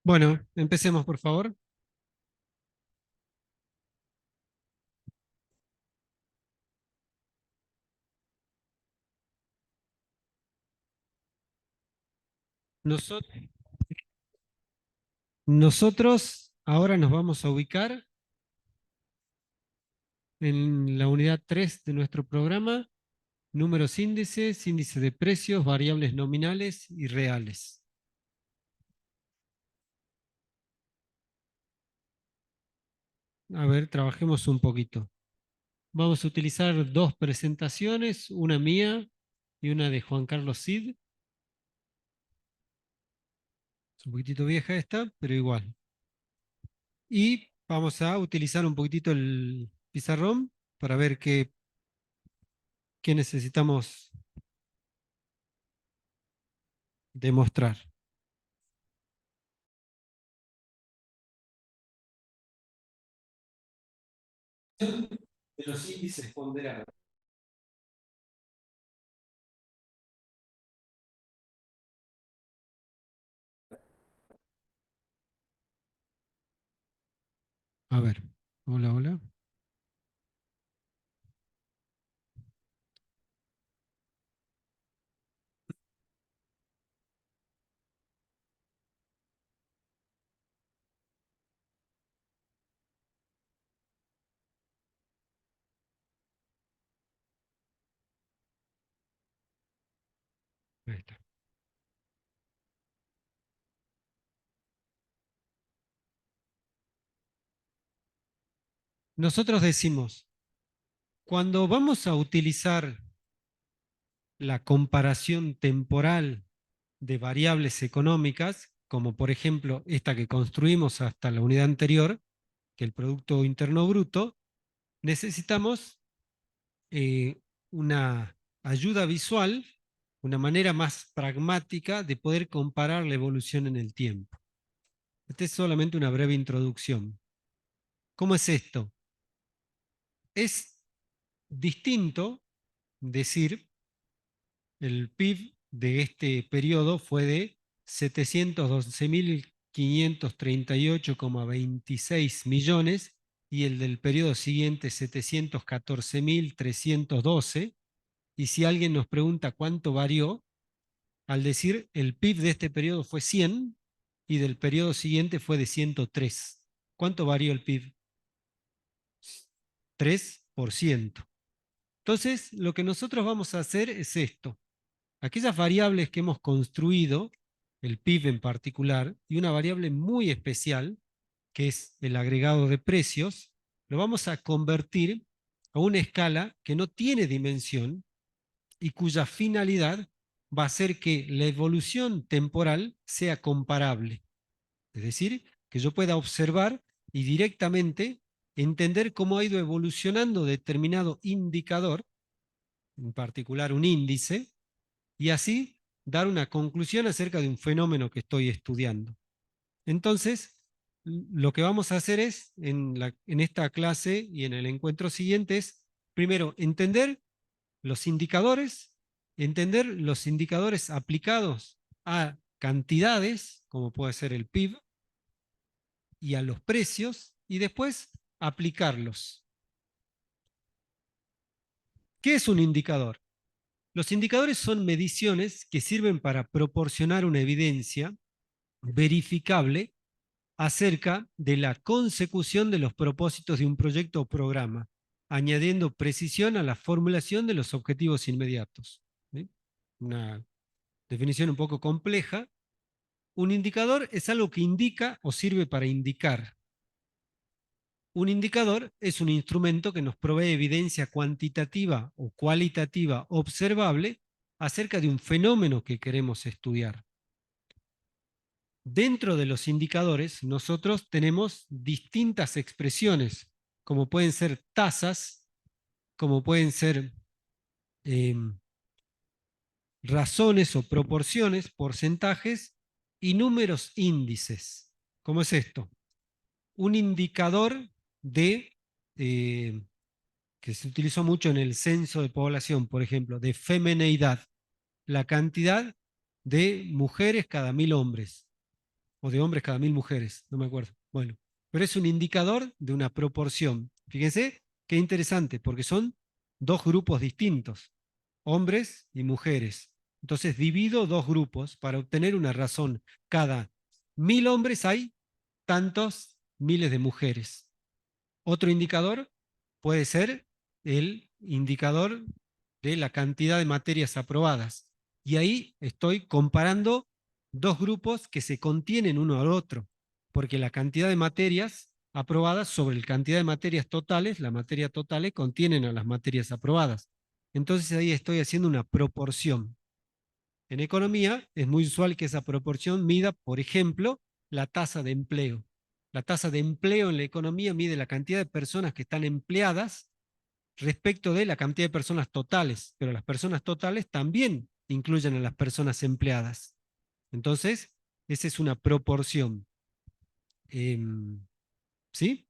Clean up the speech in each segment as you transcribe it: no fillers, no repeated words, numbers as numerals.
Bueno, empecemos por favor. Noso- Nosotros ahora nos vamos a ubicar en la unidad 3 de nuestro programa, números índices, índice de precios, variables nominales y reales. A ver, trabajemos un poquito. Vamos a utilizar dos presentaciones, una mía y una de Juan Carlos Cid. Es un poquitito vieja esta, pero igual. Y vamos a utilizar un poquitito el pizarrón para ver qué necesitamos demostrar. De los índices ponderados. A ver, hola, hola. Ahí está. Nosotros decimos, cuando vamos a utilizar la comparación temporal de variables económicas, como por ejemplo esta que construimos hasta la unidad anterior, que el Producto Interno Bruto, necesitamos una ayuda visual, una manera más pragmática de poder comparar la evolución en el tiempo. Esta es solamente una breve introducción. ¿Cómo es esto? Es distinto decir el PIB de este periodo fue de 712.538,26 millones y el del periodo siguiente 714.312. Y si alguien nos pregunta cuánto varió, al decir el PIB de este periodo fue 100 y del periodo siguiente fue de 103. ¿Cuánto varió el PIB? 3%. Entonces, lo que nosotros vamos a hacer es esto. Aquellas variables que hemos construido, el PIB en particular, y una variable muy especial, que es el agregado de precios, lo vamos a convertir a una escala que no tiene dimensión y cuya finalidad va a ser que la evolución temporal sea comparable. Es decir, que yo pueda observar y directamente entender cómo ha ido evolucionando determinado indicador, en particular un índice, y así dar una conclusión acerca de un fenómeno que estoy estudiando. Entonces, lo que vamos a hacer es, en esta clase y en el encuentro siguiente, es primero entender los indicadores aplicados a cantidades, como puede ser el PIB, y a los precios, y después aplicarlos. ¿Qué es un indicador? Los indicadores son mediciones que sirven para proporcionar una evidencia verificable acerca de la consecución de los propósitos de un proyecto o programa, añadiendo precisión a la formulación de los objetivos inmediatos. ¿Sí? Una definición un poco compleja. Un indicador es algo que indica o sirve para indicar. Un indicador es un instrumento que nos provee evidencia cuantitativa o cualitativa observable acerca de un fenómeno que queremos estudiar. Dentro de los indicadores, nosotros tenemos distintas expresiones, como pueden ser tasas, como pueden ser eh, razones o proporciones, porcentajes y números índices. ¿Cómo es esto? Un indicador de, eh, que se utilizó mucho en el censo de población, por ejemplo, de femineidad, la cantidad de mujeres cada 1000 hombres. o de hombres cada 1000 mujeres, no me acuerdo. Bueno, pero es un indicador de una proporción. Fíjense qué interesante, porque son dos grupos distintos, hombres y mujeres. Entonces divido dos grupos para obtener una razón. Cada 1000 hombres hay tantos miles de mujeres. Otro indicador puede ser el indicador de la cantidad de materias aprobadas. Y ahí estoy comparando dos grupos que se contienen uno al otro, porque la cantidad de materias aprobadas sobre la cantidad de materias totales, las materias totales contienen a las materias aprobadas. Entonces ahí estoy haciendo una proporción. En economía es muy usual que esa proporción mida, por ejemplo, la tasa de empleo. La tasa de empleo en la economía mide la cantidad de personas que están empleadas respecto de la cantidad de personas totales, pero las personas totales también incluyen a las personas empleadas. Entonces, esa es una proporción. Eh, ¿Sí?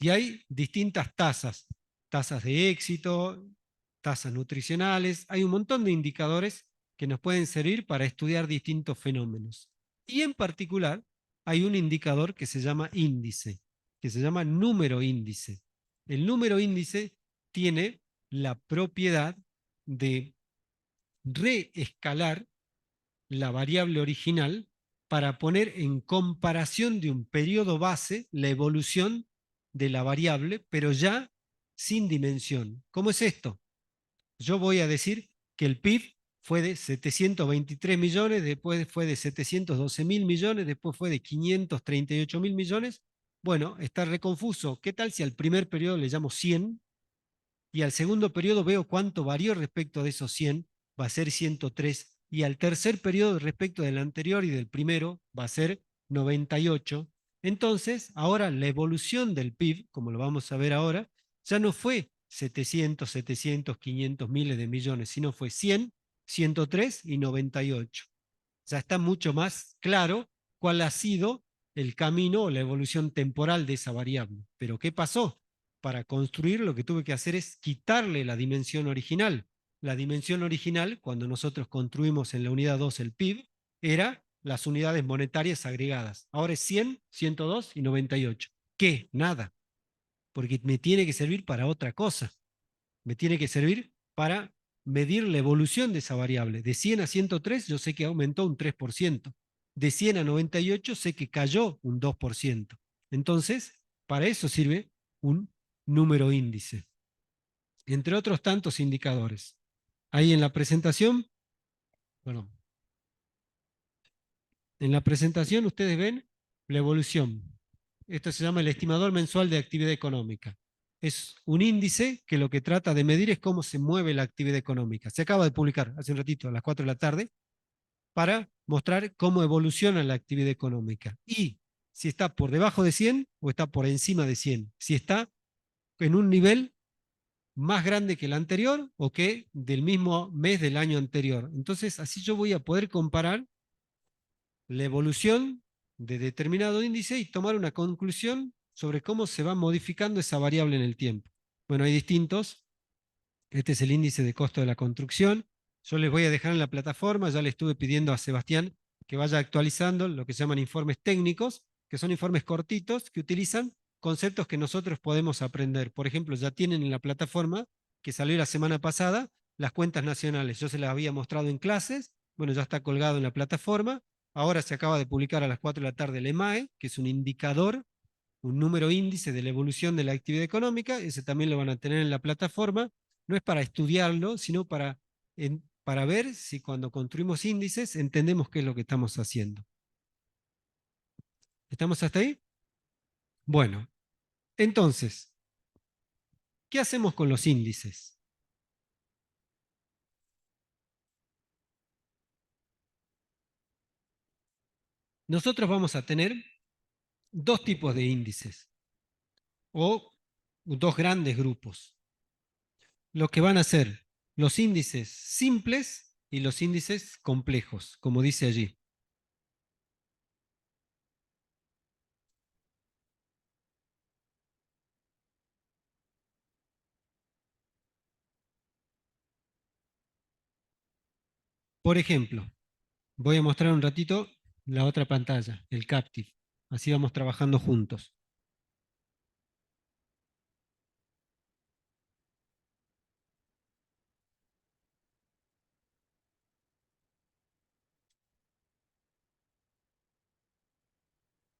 Y hay distintas tasas, tasas de éxito, tasas nutricionales, hay un montón de indicadores que nos pueden servir para estudiar distintos fenómenos. Y en particular, hay un indicador que se llama índice, que se llama número índice. El número índice tiene la propiedad de reescalar la variable original para poner en comparación de un periodo base la evolución de la variable, pero ya sin dimensión. ¿Cómo es esto? Yo voy a decir que el PIB fue de 723 millones, después fue de 712 mil millones, después fue de 538 mil millones. Bueno, está reconfuso. ¿Qué tal si al primer periodo le llamo 100 y al segundo periodo veo cuánto varió respecto de esos 100, va a ser 103, y al tercer periodo respecto del anterior y del primero va a ser 98. Entonces, ahora la evolución del PIB, como lo vamos a ver ahora, ya no fue 700, 500 miles de millones, sino fue 100, 103 y 98. Ya está mucho más claro cuál ha sido el camino o la evolución temporal de esa variable. Pero ¿qué pasó? Para construir lo que tuve que hacer es quitarle la dimensión original. La dimensión original, cuando nosotros construimos en la unidad 2 el PIB, era las unidades monetarias agregadas. Ahora es 100, 102 y 98. ¿Qué? Nada, porque me tiene que servir para otra cosa. Me tiene que servir para medir la evolución de esa variable. De 100 a 103 yo sé que aumentó un 3%. De 100 a 98 sé que cayó un 2%. Entonces, para eso sirve un número índice, entre otros tantos indicadores. Ahí en la presentación, bueno, en la presentación ustedes ven la evolución. Esto se llama el estimador mensual de actividad económica. Es un índice que lo que trata de medir es cómo se mueve la actividad económica. Se acaba de publicar hace un ratito, a las 4 de la tarde, para mostrar cómo evoluciona la actividad económica. Y si está por debajo de 100 o está por encima de 100. Si está en un nivel más grande que el anterior o que del mismo mes del año anterior. Entonces, así yo voy a poder comparar la evolución de determinado índice y tomar una conclusión sobre cómo se va modificando esa variable en el tiempo. Bueno, hay distintos. Este es el índice de costo de la construcción. Yo les voy a dejar en la plataforma, ya le estuve pidiendo a Sebastián que vaya actualizando lo que se llaman informes técnicos, que son informes cortitos que utilizan conceptos que nosotros podemos aprender. Por ejemplo, ya tienen en la plataforma, que salió la semana pasada, las cuentas nacionales. Yo se las había mostrado en clases, bueno, ya está colgado en la plataforma. Ahora se acaba de publicar a las 4 de la tarde el EMAE, que es un indicador, un número índice de la evolución de la actividad económica. Ese también lo van a tener en la plataforma. No es para estudiarlo, sino para ver si cuando construimos índices entendemos qué es lo que estamos haciendo. ¿Estamos hasta ahí? Bueno, entonces, ¿qué hacemos con los índices? Nosotros vamos a tener dos tipos de índices o dos grandes grupos. Lo que van a ser los índices simples y los índices complejos, como dice allí. Por ejemplo, voy a mostrar un ratito. la otra pantalla, el Captive. Así vamos trabajando juntos.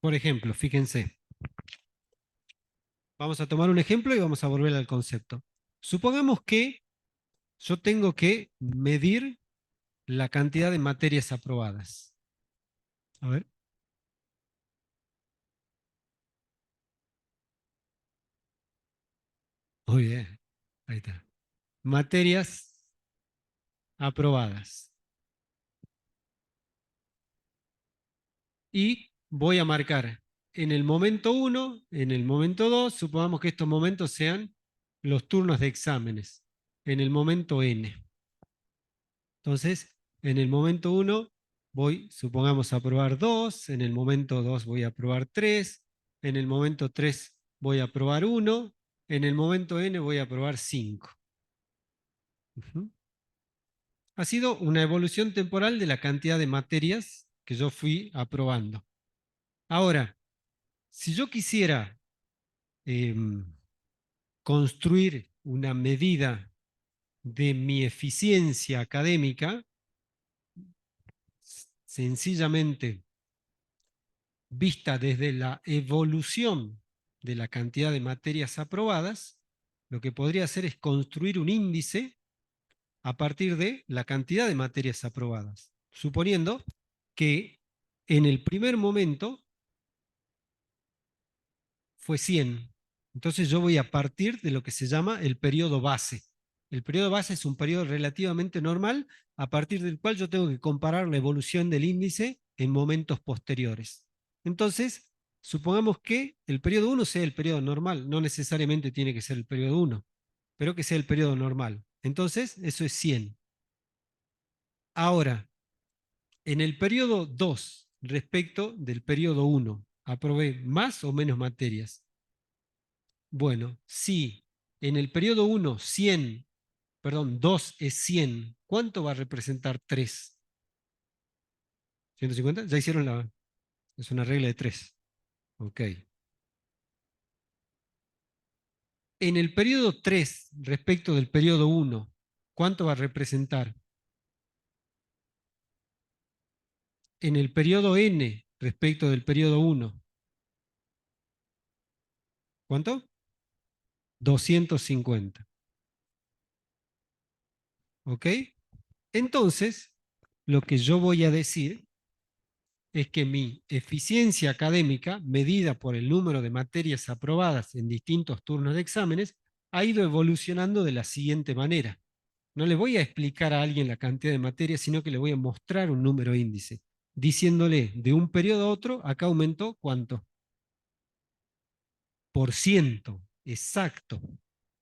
Por ejemplo, fíjense, vamos a tomar un ejemplo y vamos a volver al concepto. Supongamos que yo tengo que medir la cantidad de materias aprobadas. A ver, muy bien, ahí está. Materias aprobadas. Y voy a marcar en el momento uno, en el momento 2, supongamos que estos momentos sean los turnos de exámenes, en el momento n. Entonces, en el momento uno voy, supongamos, a probar 2, en el momento 2 voy a probar 3, en el momento 3 voy a probar 1, en el momento n voy a probar 5. Ha sido una evolución temporal de la cantidad de materias que yo fui aprobando. Ahora, si yo quisiera eh, construir una medida de mi eficiencia académica, sencillamente vista desde la evolución de la cantidad de materias aprobadas, lo que podría hacer es construir un índice a partir de la cantidad de materias aprobadas, suponiendo que en el primer momento fue 100. Entonces yo voy a partir de lo que se llama el periodo base. El periodo base es un periodo relativamente normal a partir del cual yo tengo que comparar la evolución del índice en momentos posteriores. Entonces, supongamos que el periodo 1 sea el periodo normal, no necesariamente tiene que ser el periodo 1, pero que sea el periodo normal. Entonces, eso es 100. Ahora, en el periodo 2, respecto del periodo 1, ¿aprobé más o menos materias? Bueno, si en el periodo 1, 100, perdón, 2 es 100, ¿cuánto va a representar 3? ¿150? Ya hicieron la... Es una regla de 3. Ok. En el periodo 3, respecto del periodo 1, ¿cuánto va a representar? En el periodo n, respecto del periodo 1, ¿cuánto? 250. ¿Ok? Entonces, lo que yo voy a decir es que mi eficiencia académica, medida por el número de materias aprobadas en distintos turnos de exámenes, ha ido evolucionando de la siguiente manera. No le voy a explicar a alguien la cantidad de materias, sino que le voy a mostrar un número índice, diciéndole de un periodo a otro, acá aumentó cuánto, por ciento, exacto.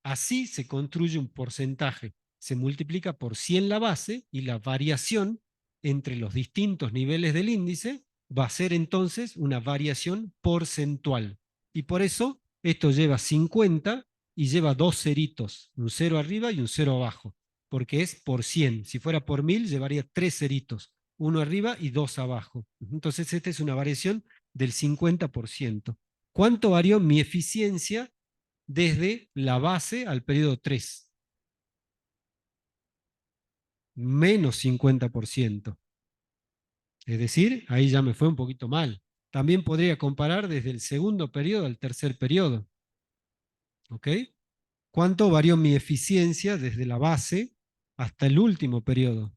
Así se construye un porcentaje. Se multiplica por 100 la base y la variación entre los distintos niveles del índice va a ser entonces una variación porcentual. Y por eso esto lleva 50 y lleva dos ceritos, un cero arriba y un cero abajo, porque es por 100. Si fuera por 1000 llevaría tres ceritos, uno arriba y dos abajo. Entonces esta es una variación del 50%. ¿Cuánto varió mi eficiencia desde la base al periodo 3? Menos 50%. Es decir, ahí ya me fue un poquito mal. También podría comparar desde el segundo periodo al tercer periodo. ¿Ok? ¿Cuánto varió mi eficiencia desde la base hasta el último periodo?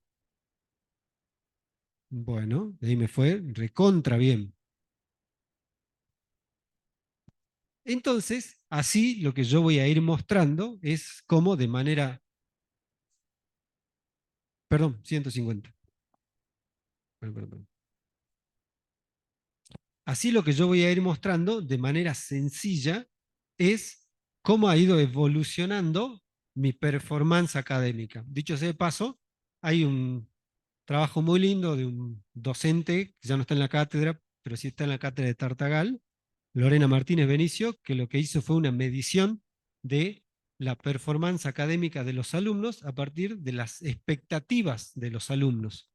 Bueno, ahí me fue recontra bien. Entonces, así lo que yo voy a ir mostrando es cómo de manera, perdón, 150. Perdón, perdón, perdón. Así lo que yo voy a ir mostrando de manera sencilla es cómo ha ido evolucionando mi performance académica. Dicho sea de paso, hay un trabajo muy lindo de un docente que ya no está en la cátedra, pero sí está en la cátedra de Tartagal, Lorena Martínez Benicio, que lo que hizo fue una medición de la performance académica de los alumnos a partir de las expectativas de los alumnos,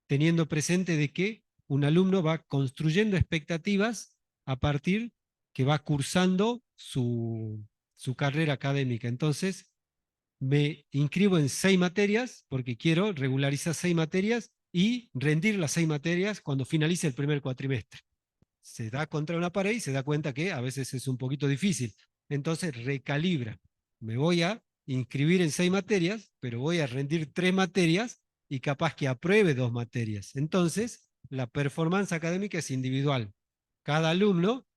teniendo presente de que un alumno va construyendo expectativas a partir que va cursando su carrera académica. Entonces, me inscribo en 6 materias porque quiero regularizar 6 materias y rendir las 6 materias cuando finalice el primer cuatrimestre. Se da contra una pared y se da cuenta que a veces es un poquito difícil. Entonces recalibra. Me voy a inscribir en 6 materias, pero voy a rendir 3 materias y capaz que apruebe 2 materias. Entonces, la performance académica es individual. Cada alumno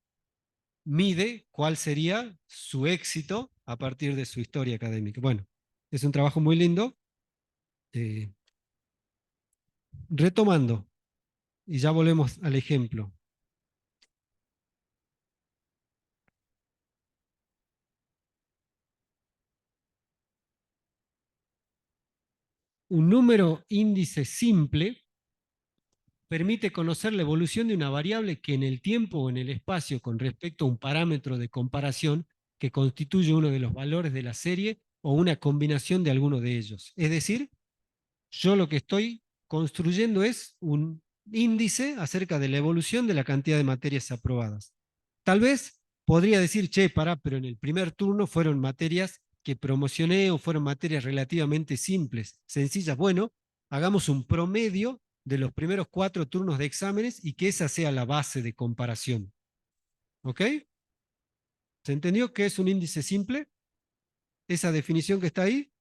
mide cuál sería su éxito a partir de su historia académica. Bueno, es un trabajo muy lindo. Eh, Retomando, y ya volvemos al ejemplo. Un número índice simple permite conocer la evolución de una variable que en el tiempo o en el espacio con respecto a un parámetro de comparación que constituye uno de los valores de la serie o una combinación de alguno de ellos. Es decir, yo lo que estoy construyendo es un índice acerca de la evolución de la cantidad de materias aprobadas. Tal vez podría decir, che, pará, pero en el primer turno fueron materias que promocioné o fueron materias relativamente simples, sencillas. Bueno, hagamos un promedio de los primeros 4 turnos de exámenes y que esa sea la base de comparación. ¿Ok? ¿Se entendió qué es un índice simple? Esa definición que está ahí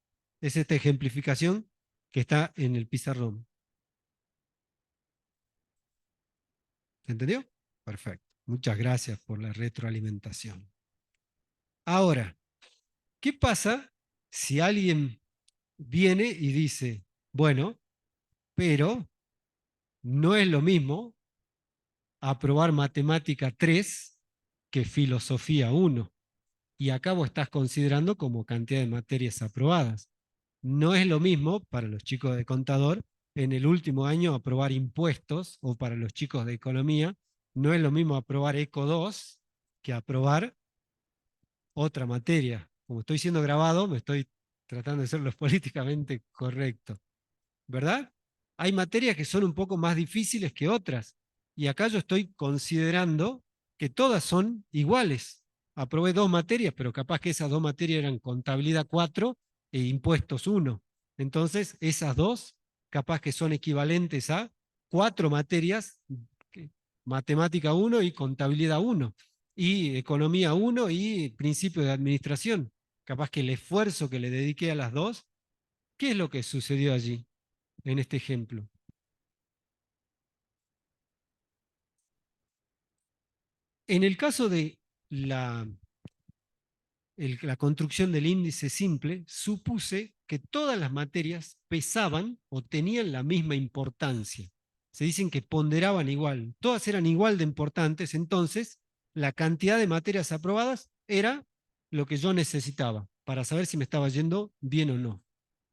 es esta ejemplificación que está en el pizarrón. ¿Se entendió? Perfecto. Muchas gracias por la retroalimentación. Ahora, ¿qué pasa si alguien viene y dice, bueno, pero no es lo mismo aprobar matemática 3 que filosofía 1? Y acá vos estás considerando como cantidad de materias aprobadas. No es lo mismo para los chicos de contador en el último año aprobar impuestos o para los chicos de economía, no es lo mismo aprobar ECO 2 que aprobar otra materia. Como estoy siendo grabado, me estoy tratando de ser lo políticamente correcto. ¿Verdad? Hay materias que son un poco más difíciles que otras. Y acá yo estoy considerando que todas son iguales. Aprobé 2 materias, pero capaz que esas 2 materias eran contabilidad 4 e impuestos 1. Entonces, esas 2 capaz que son equivalentes a 4 materias, matemática 1 y contabilidad 1, y economía 1 y principio de administración. Capaz que el esfuerzo que le dediqué a las 2, ¿qué es lo que sucedió allí? En este ejemplo. En el caso de la construcción del índice simple, supuse que todas las materias pesaban o tenían la misma importancia. Se dicen que ponderaban igual, todas eran igual de importantes, entonces la cantidad de materias aprobadas era lo que yo necesitaba para saber si me estaba yendo bien o no.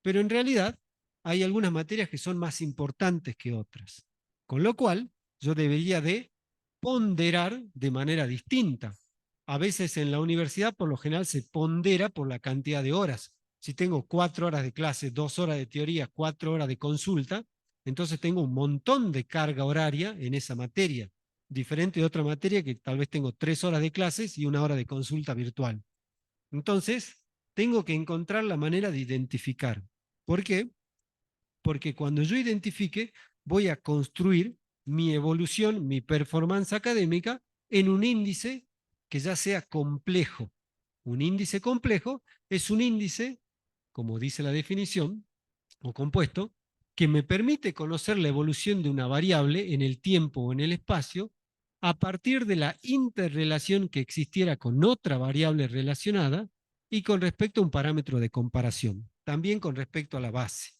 Pero en realidad hay algunas materias que son más importantes que otras, con lo cual yo debería de ponderar de manera distinta. A veces en la universidad por lo general se pondera por la cantidad de horas. Si tengo 4 horas de clase, 2 horas de teoría, 4 horas de consulta, entonces tengo un montón de carga horaria en esa materia, diferente de otra materia que tal vez tengo 3 horas de clases y 1 hora de consulta virtual. Entonces, tengo que encontrar la manera de identificar. ¿Por qué? Porque cuando yo identifique, voy a construir mi evolución, mi performance académica en un índice que ya sea complejo. Un índice complejo es un índice, como dice la definición, o compuesto, que me permite conocer la evolución de una variable en el tiempo o en el espacio a partir de la interrelación que existiera con otra variable relacionada y con respecto a un parámetro de comparación, también con respecto a la base.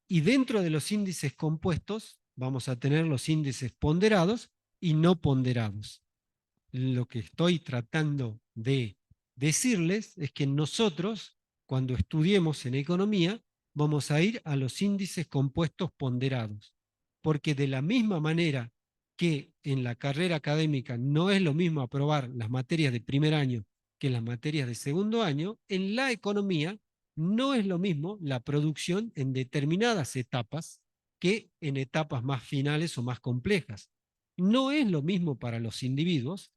Y dentro de los índices compuestos vamos a tener los índices ponderados y no ponderados. Lo que estoy tratando de decirles es que nosotros, cuando estudiemos en economía, vamos a ir a los índices compuestos ponderados, porque de la misma manera que en la carrera académica no es lo mismo aprobar las materias de primer año que las materias de segundo año, en la economía no es lo mismo la producción en determinadas etapas que en etapas más finales o más complejas. No es lo mismo para los individuos,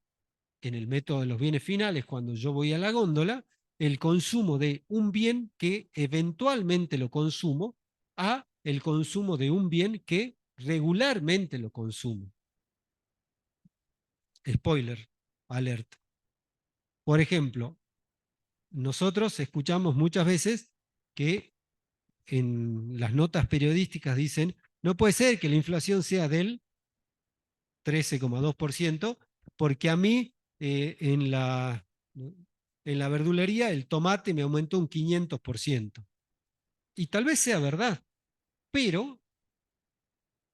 en el método de los bienes finales, cuando yo voy a la góndola, el consumo de un bien que eventualmente lo consumo a el consumo de un bien que regularmente lo consumo. Spoiler, alert. Por ejemplo, nosotros escuchamos muchas veces que en las notas periodísticas dicen, no puede ser que la inflación sea del 13,2%, porque a mí en la verdulería el tomate me aumentó un 500%. Y tal vez sea verdad, pero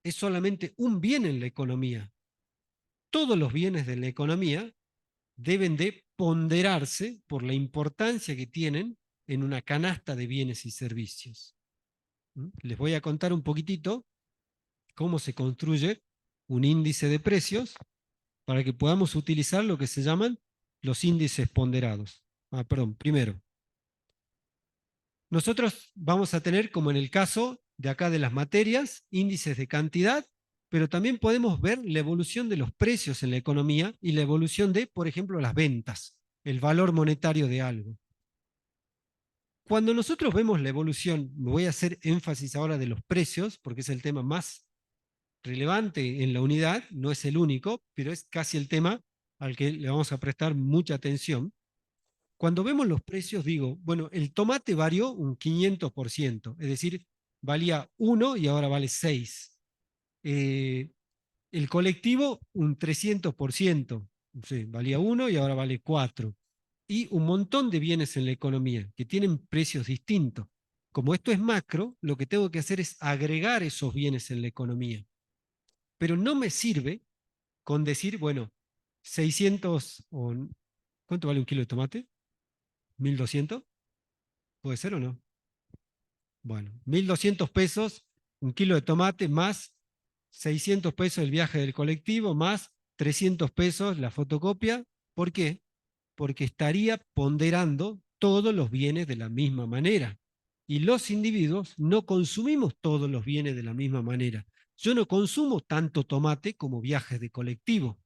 es solamente un bien en la economía. Todos los bienes de la economía deben de ponderarse por la importancia que tienen en una canasta de bienes y servicios. Les voy a contar un poquitito cómo se construye un índice de precios para que podamos utilizar lo que se llaman los índices ponderados. Perdón, primero, nosotros vamos a tener, como en el caso de acá de las materias, índices de cantidad, pero también podemos ver la evolución de los precios en la economía y la evolución de, por ejemplo, las ventas, el valor monetario de algo. Cuando nosotros vemos la evolución, me voy a hacer énfasis ahora de los precios, porque es el tema más relevante en la unidad, no es el único, pero es casi el tema al que le vamos a prestar mucha atención. Cuando vemos los precios, digo, bueno, el tomate varió un 500%, es decir, valía 1 y ahora vale 6. El colectivo un 300%, sí, valía 1 y ahora vale 4. Y un montón de bienes en la economía que tienen precios distintos. Como esto es macro, lo que tengo que hacer es agregar esos bienes en la economía. Pero no me sirve con decir, bueno, 600 o... ¿Cuánto vale un kilo de tomate? ¿1.200? ¿Puede ser o no? Bueno, 1.200 pesos un kilo de tomate más 600 pesos el viaje del colectivo más 300 pesos la fotocopia. ¿Por qué? Porque estaría ponderando todos los bienes de la misma manera. Y los individuos no consumimos todos los bienes de la misma manera. Yo no consumo tanto tomate como viajes de colectivo.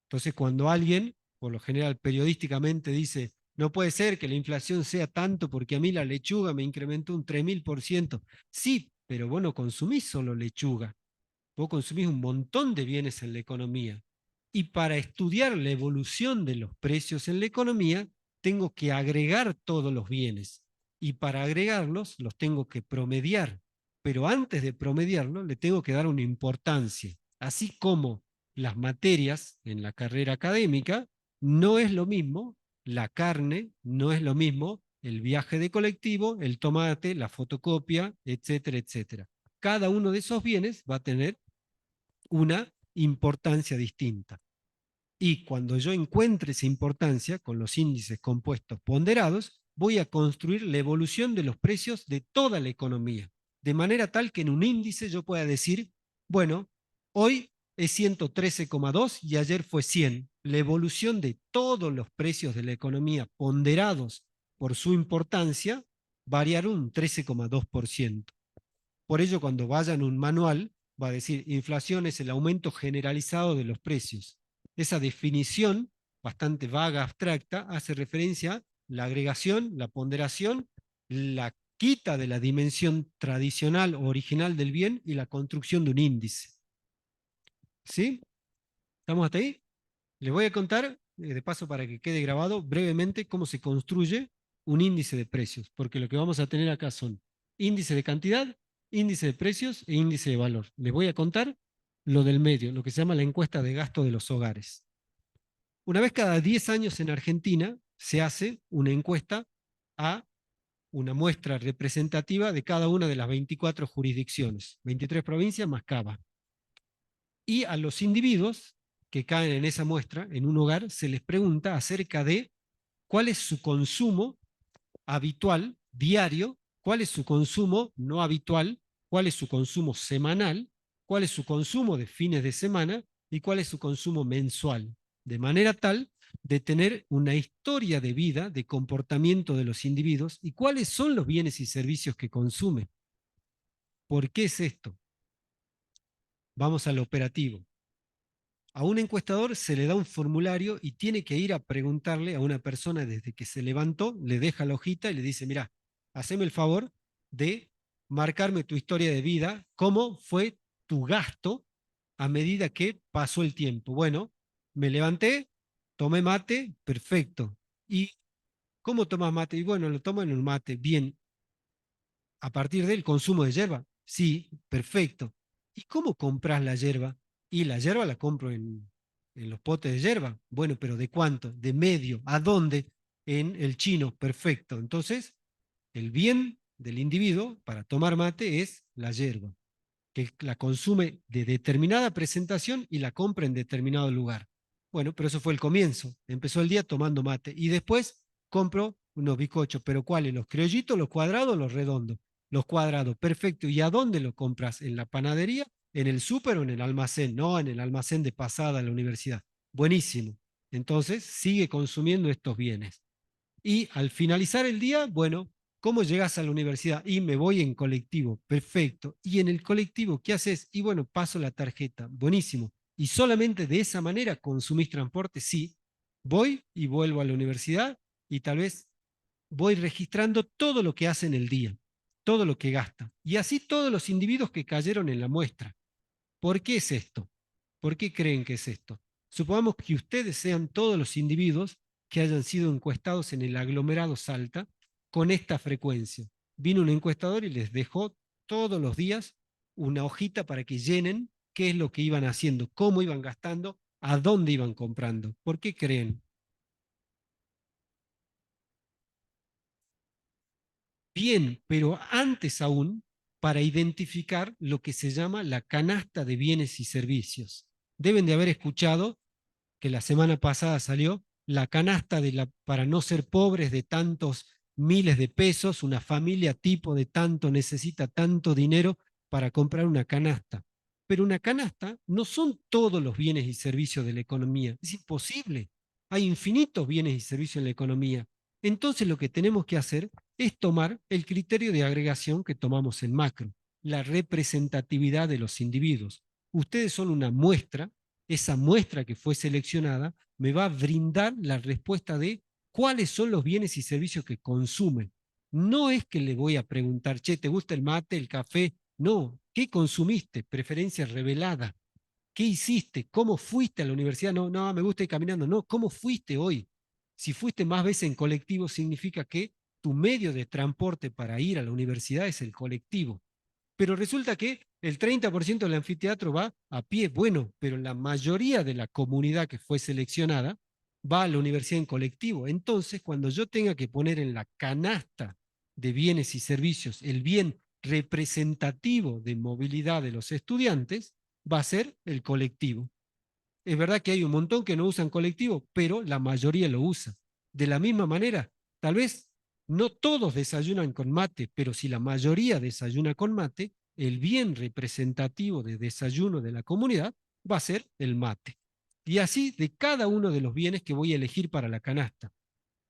Entonces, cuando alguien, por lo general periodísticamente, dice, no puede ser que la inflación sea tanto porque a mí la lechuga me incrementó un 3000%. Sí, pero vos no consumís solo lechuga, vos consumís un montón de bienes en la economía. Y para estudiar la evolución de los precios en la economía, tengo que agregar todos los bienes. Y para agregarlos, los tengo que promediar. Pero antes de promediarlo, le tengo que dar una importancia. Así como las materias en la carrera académica, no es lo mismo la carne, no es lo mismo el viaje de colectivo, el tomate, la fotocopia, etcétera, etcétera. Cada uno de esos bienes va a tener una importancia distinta. Y cuando yo encuentre esa importancia con los índices compuestos ponderados, voy a construir la evolución de los precios de toda la economía, de manera tal que en un índice yo pueda decir, bueno, hoy es 113,2 y ayer fue 100. La evolución de todos los precios de la economía ponderados por su importancia variaron un 13,2%. Por ello, cuando vayan un manual, va a decir, inflación es el aumento generalizado de los precios. Esa definición, bastante vaga, abstracta, hace referencia a la agregación, la ponderación, la quita de la dimensión tradicional o original del bien y la construcción de un índice. ¿Sí? ¿Estamos hasta ahí? Les voy a contar, de paso para que quede grabado brevemente, cómo se construye un índice de precios, porque lo que vamos a tener acá son índice de cantidad, índice de precios e índice de valor. Les voy a contar lo del medio, lo que se llama la encuesta de gasto de los hogares. Una vez cada 10 años en Argentina se hace una encuesta a una muestra representativa de cada una de las 24 jurisdicciones, 23 provincias más Cava. Y a los individuos que caen en esa muestra, en un hogar, se les pregunta acerca de cuál es su consumo habitual, diario, cuál es su consumo no habitual, cuál es su consumo semanal, cuál es su consumo de fines de semana y cuál es su consumo mensual, de manera tal de tener una historia de vida, de comportamiento de los individuos y cuáles son los bienes y servicios que consumen. ¿Por qué es esto? Vamos al operativo. A un encuestador se le da un formulario y tiene que ir a preguntarle a una persona desde que se levantó, le deja la hojita y le dice, mira, haceme el favor de marcarme tu historia de vida, cómo fue tu gasto a medida que pasó el tiempo. Bueno, me levanté, tomé mate, perfecto. ¿Y cómo tomas mate? Y bueno, lo tomo en un mate, bien. A partir del consumo de hierba, sí, perfecto. ¿Y cómo compras la hierba? Y la hierba la compro en los potes de hierba. Bueno, pero ¿de cuánto? ¿De medio? ¿A dónde? En el chino, perfecto. Entonces, el bien del individuo para tomar mate es la hierba, que la consume de determinada presentación y la compra en determinado lugar. Bueno, pero eso fue el comienzo. Empezó el día tomando mate y después compro unos bizcochos, pero ¿cuáles? ¿Los criollitos, los cuadrados o los redondos? Los cuadrados, perfecto. ¿Y a dónde lo compras? ¿En la panadería, en el súper o en el almacén? No, en el almacén de pasada a la universidad. Buenísimo. Entonces sigue consumiendo estos bienes. Y al finalizar el día, bueno, ¿cómo llegas a la universidad? Y me voy en colectivo, perfecto. ¿Y en el colectivo qué haces? Y bueno, paso la tarjeta, buenísimo. ¿Y solamente de esa manera consumís transporte? Sí. Voy y vuelvo a la universidad y tal vez voy registrando todo lo que hace en el día, todo lo que gasta. Y así todos los individuos que cayeron en la muestra. ¿Por qué es esto? ¿Por qué creen que es esto? Supongamos que ustedes sean todos los individuos que hayan sido encuestados en el aglomerado Salta con esta frecuencia. Vino un encuestador y les dejó todos los días una hojita para que llenen qué es lo que iban haciendo, cómo iban gastando, a dónde iban comprando. ¿Por qué creen? Bien, pero antes aún, para identificar lo que se llama la canasta de bienes y servicios. Deben de haber escuchado que la semana pasada salió, la canasta para no ser pobres de tantos miles de pesos, una familia tipo de tanto necesita tanto dinero para comprar una canasta. Pero una canasta no son todos los bienes y servicios de la economía, es imposible. Hay infinitos bienes y servicios en la economía. Entonces lo que tenemos que hacer es tomar el criterio de agregación que tomamos en macro, la representatividad de los individuos. Ustedes son una muestra, esa muestra que fue seleccionada me va a brindar la respuesta de cuáles son los bienes y servicios que consumen. No es que le voy a preguntar, che, ¿te gusta el mate, el café? No, ¿qué consumiste? Preferencia revelada. ¿Qué hiciste? ¿Cómo fuiste a la universidad? No, no, me gusta ir caminando. No, ¿cómo fuiste hoy? Si fuiste más veces en colectivo, significa que tu medio de transporte para ir a la universidad es el colectivo. Pero resulta que el 30% del anfiteatro va a pie. Bueno, pero la mayoría de la comunidad que fue seleccionada va a la universidad en colectivo. Entonces, cuando yo tenga que poner en la canasta de bienes y servicios el bien representativo de movilidad de los estudiantes, va a ser el colectivo. Es verdad que hay un montón que no usan colectivo, pero la mayoría lo usa. De la misma manera, tal vez no todos desayunan con mate, pero si la mayoría desayuna con mate, el bien representativo de desayuno de la comunidad va a ser el mate. Y así de cada uno de los bienes que voy a elegir para la canasta.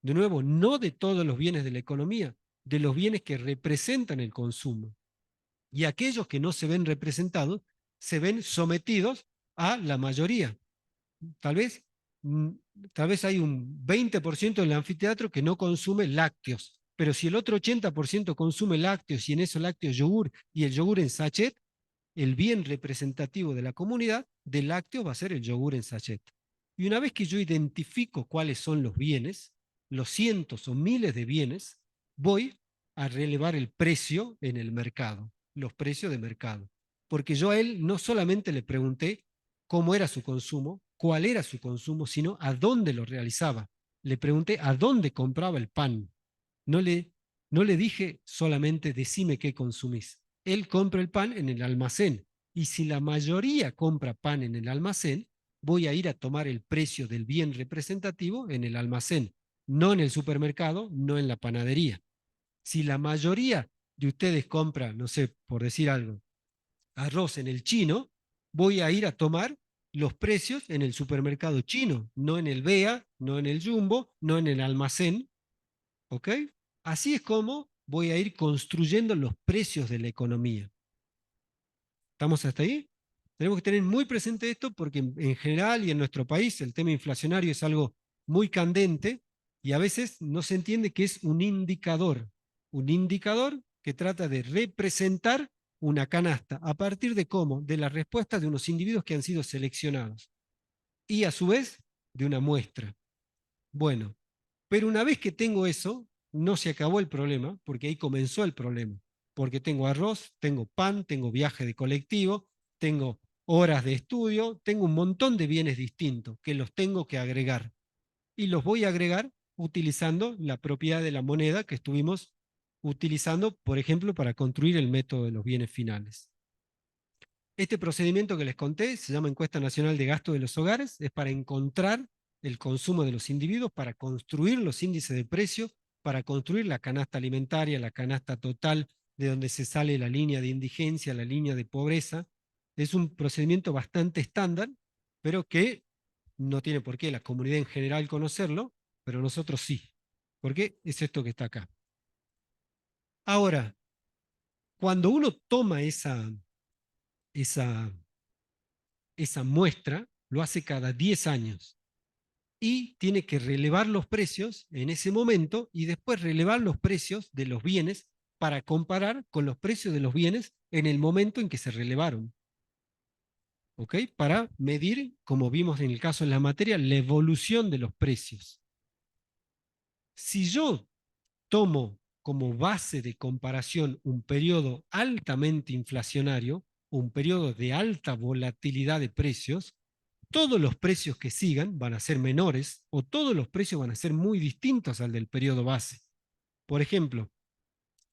De nuevo, no de todos los bienes de la economía, de los bienes que representan el consumo. Y aquellos que no se ven representados se ven sometidos a la mayoría. Tal vez, mm, tal vez hay un 20% del anfiteatro que no consume lácteos, pero si el otro 80% consume lácteos y en esos lácteos yogur y el yogur en sachet, el bien representativo de la comunidad del lácteo va a ser el yogur en sachet. Y una vez que yo identifico cuáles son los bienes, los cientos o miles de bienes, voy a relevar el precio en el mercado, los precios de mercado. Porque yo a él no solamente le pregunté cómo era su consumo, cuál era su consumo, sino a dónde lo realizaba. Le pregunté a dónde compraba el pan. No le, no le dije solamente decime qué consumís. Él compra el pan en el almacén. Y si la mayoría compra pan en el almacén, voy a ir a tomar el precio del bien representativo en el almacén, no en el supermercado, no en la panadería. Si la mayoría de ustedes compra, no sé, por decir algo, arroz en el chino, voy a ir a tomar los precios en el supermercado chino, no en el BEA, no en el Jumbo, no en el almacén, ¿ok? Así es como voy a ir construyendo los precios de la economía. ¿Estamos hasta ahí? Tenemos que tener muy presente esto porque en general y en nuestro país el tema inflacionario es algo muy candente y a veces no se entiende que es un indicador que trata de representar una canasta. ¿A partir de cómo? De la respuesta de unos individuos que han sido seleccionados y a su vez de una muestra. Bueno, pero una vez que tengo eso, no se acabó el problema, porque ahí comenzó el problema. Porque tengo arroz, tengo pan, tengo viaje de colectivo, tengo horas de estudio, tengo un montón de bienes distintos que los tengo que agregar. Y los voy a agregar utilizando la propiedad de la moneda que estuvimos utilizando, por ejemplo, para construir el método de los bienes finales. Este procedimiento que les conté se llama Encuesta Nacional de Gasto de los Hogares, es para encontrar el consumo de los individuos, para construir los índices de precios, para construir la canasta alimentaria, la canasta total, de donde se sale la línea de indigencia, la línea de pobreza. Es un procedimiento bastante estándar, pero que no tiene por qué la comunidad en general conocerlo, pero nosotros sí, porque es esto que está acá. Ahora, cuando uno toma esa esa muestra, lo hace cada 10 años y tiene que relevar los precios en ese momento y después relevar los precios de los bienes para comparar con los precios de los bienes en el momento en que se relevaron. ¿Ok? Para medir, como vimos en el caso de la materia, la evolución de los precios. Si yo tomo como base de comparación un periodo altamente inflacionario, un periodo de alta volatilidad de precios, todos los precios que sigan van a ser menores o todos los precios van a ser muy distintos al del periodo base. Por ejemplo,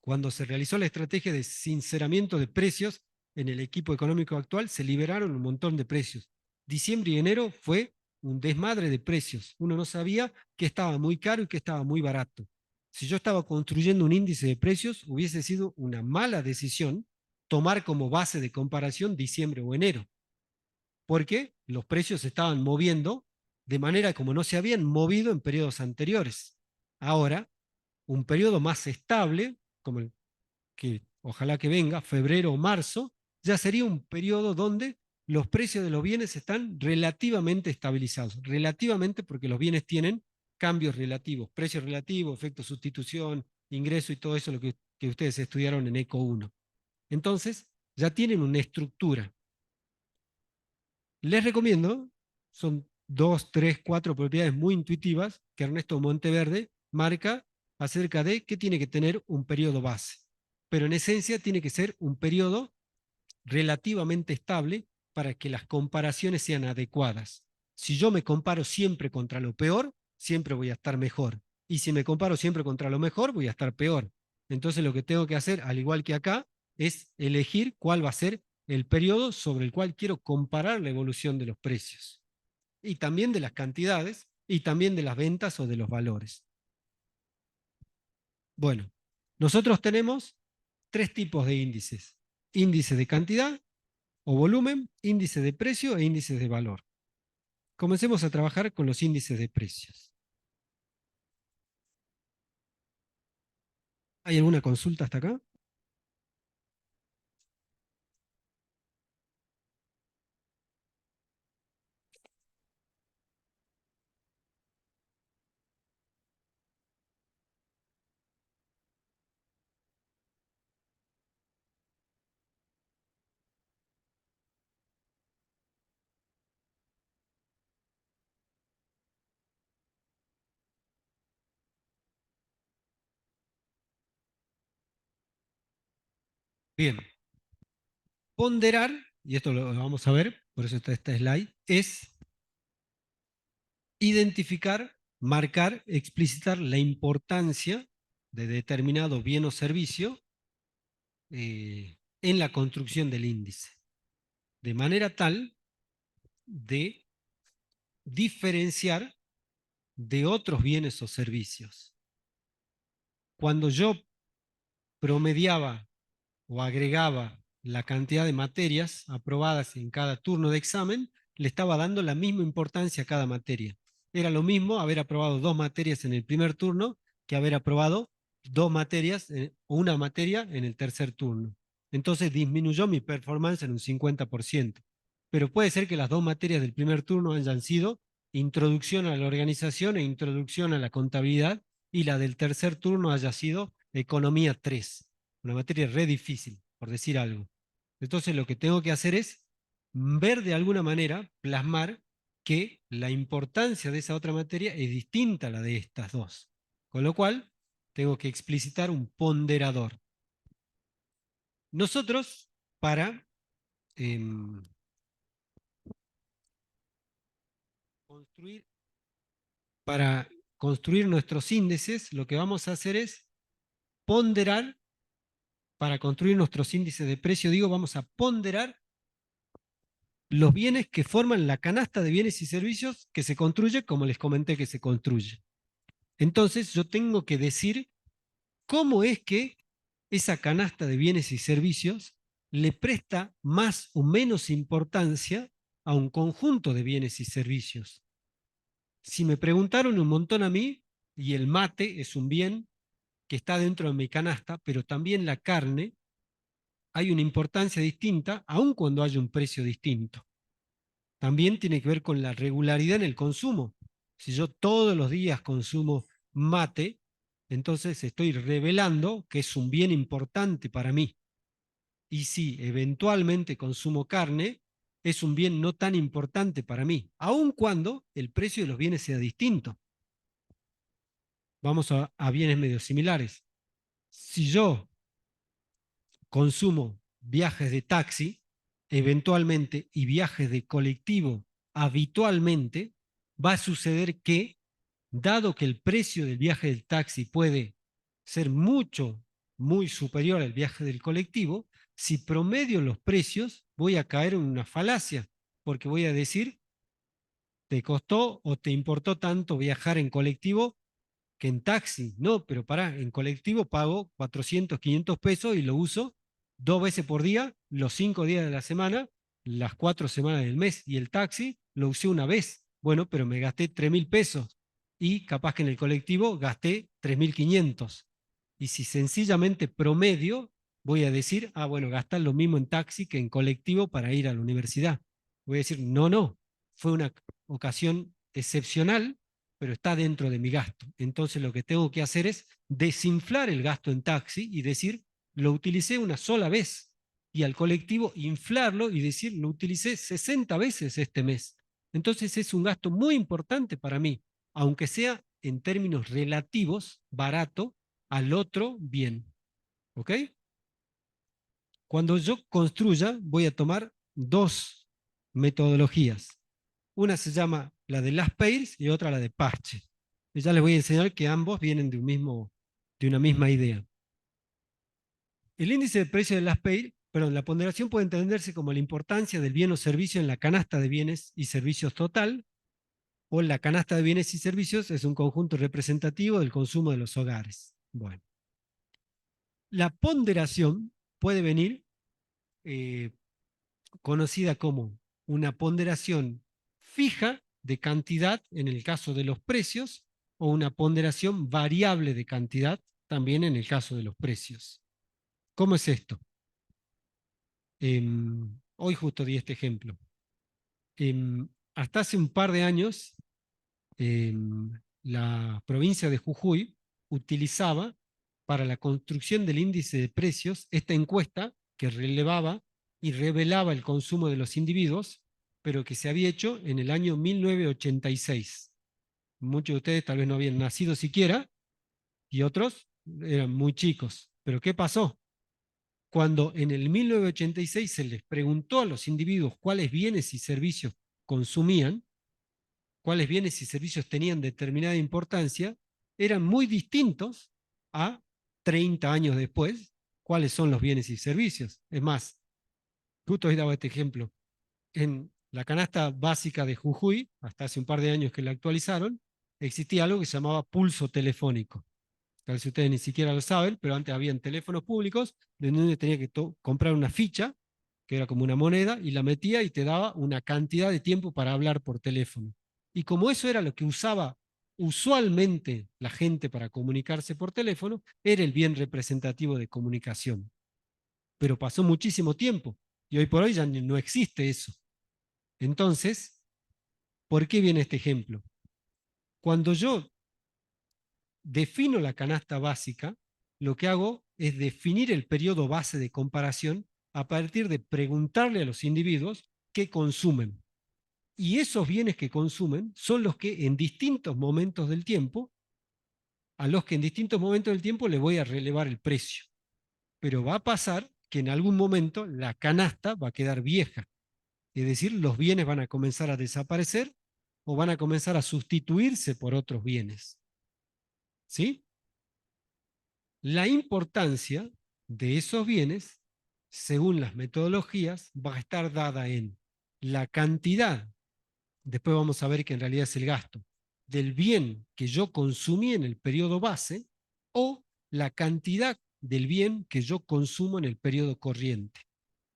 cuando se realizó la estrategia de sinceramiento de precios en el equipo económico actual, se liberaron un montón de precios. Diciembre y enero fue un desmadre de precios. Uno no sabía qué estaba muy caro y qué estaba muy barato. Si yo estaba construyendo un índice de precios, hubiese sido una mala decisión tomar como base de comparación diciembre o enero, porque los precios se estaban moviendo de manera como no se habían movido en periodos anteriores. Ahora, un periodo más estable, como el que ojalá que venga, febrero o marzo, ya sería un periodo donde los precios de los bienes están relativamente estabilizados, relativamente porque los bienes tienen cambios relativos, precios relativos, efecto sustitución, ingreso y todo eso lo que ustedes estudiaron en ECO 1. Entonces, ya tienen una estructura. Les recomiendo, son 2, 3, 4 propiedades muy intuitivas que Ernesto Monteverde marca acerca de que tiene que tener un periodo base. Pero en esencia tiene que ser un periodo relativamente estable para que las comparaciones sean adecuadas. Si yo me comparo siempre contra lo peor, siempre voy a estar mejor. Y si me comparo siempre contra lo mejor, voy a estar peor. Entonces lo que tengo que hacer, al igual que acá, es elegir cuál va a ser el periodo sobre el cual quiero comparar la evolución de los precios. Y también de las cantidades, y también de las ventas o de los valores. Bueno, nosotros tenemos tres tipos de índices. Índice de cantidad o volumen, índice de precio e índices de valor. Comencemos a trabajar con los índices de precios. ¿Hay alguna consulta hasta acá? Bien. Ponderar, y esto lo vamos a ver, por eso está esta slide, es identificar, marcar, explicitar la importancia de determinado bien o servicio en la construcción del índice, de manera tal de diferenciar de otros bienes o servicios. Cuando yo promediaba o agregaba la cantidad de materias aprobadas en cada turno de examen, le estaba dando la misma importancia a cada materia. Era lo mismo haber aprobado 2 materias en el primer turno que haber aprobado 2 materias o una materia en el tercer turno. Entonces disminuyó mi performance en un 50%. pero puede ser que las dos materias del primer turno hayan sido introducción a la organización e introducción a la contabilidad, y la del tercer turno haya sido economía 3, una materia re difícil, por decir algo. Entonces lo que tengo que hacer es ver de alguna manera, plasmar que la importancia de esa otra materia es distinta a la de estas dos. Con lo cual, tengo que explicitar un ponderador. Nosotros, para eh, construir, para construir nuestros índices, lo que vamos a hacer es ponderar, para construir nuestros índices de precio, digo, vamos a ponderar los bienes que forman la canasta de bienes y servicios que se construye, como les comenté que se construye. Entonces, yo tengo que decir cómo es que esa canasta de bienes y servicios le presta más o menos importancia a un conjunto de bienes y servicios. Si me preguntaron un montón a mí, y el mate es un bien que está dentro de mi canasta, pero también la carne, hay una importancia distinta, aun cuando haya un precio distinto. También tiene que ver con la regularidad en el consumo. Si yo todos los días consumo mate, entonces estoy revelando que es un bien importante para mí. Y si eventualmente consumo carne, es un bien no tan importante para mí, aun cuando el precio de los bienes sea distinto. Vamos a bienes medio similares. Si yo consumo viajes de taxi, eventualmente, y viajes de colectivo habitualmente, va a suceder que, dado que el precio del viaje del taxi puede ser muy superior al viaje del colectivo, si promedio los precios, voy a caer en una falacia, porque voy a decir, te costó o te importó tanto viajar en colectivo que en taxi. No, pero pará, en colectivo pago 400, 500 pesos y lo uso 2 veces por día, los 5 días de la semana, las 4 semanas del mes. Y el taxi lo usé una vez. Bueno, pero me gasté 3.000 pesos y capaz que en el colectivo gasté 3.500. Y si sencillamente promedio, voy a decir, ah, bueno, gastar lo mismo en taxi que en colectivo para ir a la universidad. Voy a decir, no, no, fue una ocasión excepcional, pero está dentro de mi gasto. Entonces lo que tengo que hacer es desinflar el gasto en taxi y decir, lo utilicé una sola vez. Y al colectivo inflarlo y decir, lo utilicé 60 veces este mes. Entonces es un gasto muy importante para mí, aunque sea en términos relativos barato al otro bien. ¿Ok? Cuando yo construya, voy a tomar dos metodologías. Una se llama la de Las Pairs y otra la de Parche. Y ya les voy a enseñar que ambos vienen de una misma idea. El índice de precio de Las Pairs, perdón, la ponderación puede entenderse como la importancia del bien o servicio en la canasta de bienes y servicios total, o la canasta de bienes y servicios es un conjunto representativo del consumo de los hogares. Bueno, la ponderación puede venir eh, conocida como una ponderación fija de cantidad en el caso de los precios, o una ponderación variable de cantidad también en el caso de los precios. ¿Cómo es esto? Hoy justo di este ejemplo. Hasta hace un par de años, la provincia de Jujuy utilizaba para la construcción del índice de precios esta encuesta que relevaba y revelaba el consumo de los individuos, pero que se había hecho en el año 1986. Muchos de ustedes tal vez no habían nacido siquiera y otros eran muy chicos. Pero ¿qué pasó? Cuando en el 1986 se les preguntó a los individuos cuáles bienes y servicios consumían, cuáles bienes y servicios tenían determinada importancia, eran muy distintos a 30 años después cuáles son los bienes y servicios. Es más, justo hoy daba este ejemplo. En la canasta básica de Jujuy, hasta hace un par de años que la actualizaron, existía algo que se llamaba pulso telefónico. Tal vez ustedes ni siquiera lo saben, pero antes habían teléfonos públicos donde uno tenía que comprar una ficha, que era como una moneda, y la metía y te daba una cantidad de tiempo para hablar por teléfono. Y como eso era lo que usaba usualmente la gente para comunicarse por teléfono, era el bien representativo de comunicación. Pero pasó muchísimo tiempo y hoy por hoy ya no existe eso. Entonces, ¿por qué viene este ejemplo? Cuando yo defino la canasta básica, lo que hago es definir el periodo base de comparación a partir de preguntarle a los individuos qué consumen. Y esos bienes que consumen son los que en distintos momentos del tiempo, a los que en distintos momentos del tiempo le voy a relevar el precio. Pero va a pasar que en algún momento la canasta va a quedar vieja. Es decir, los bienes van a comenzar a desaparecer o van a comenzar a sustituirse por otros bienes. ¿Sí? La importancia de esos bienes, según las metodologías, va a estar dada en la cantidad, después vamos a ver que en realidad es el gasto, del bien que yo consumí en el periodo base o la cantidad del bien que yo consumo en el periodo corriente.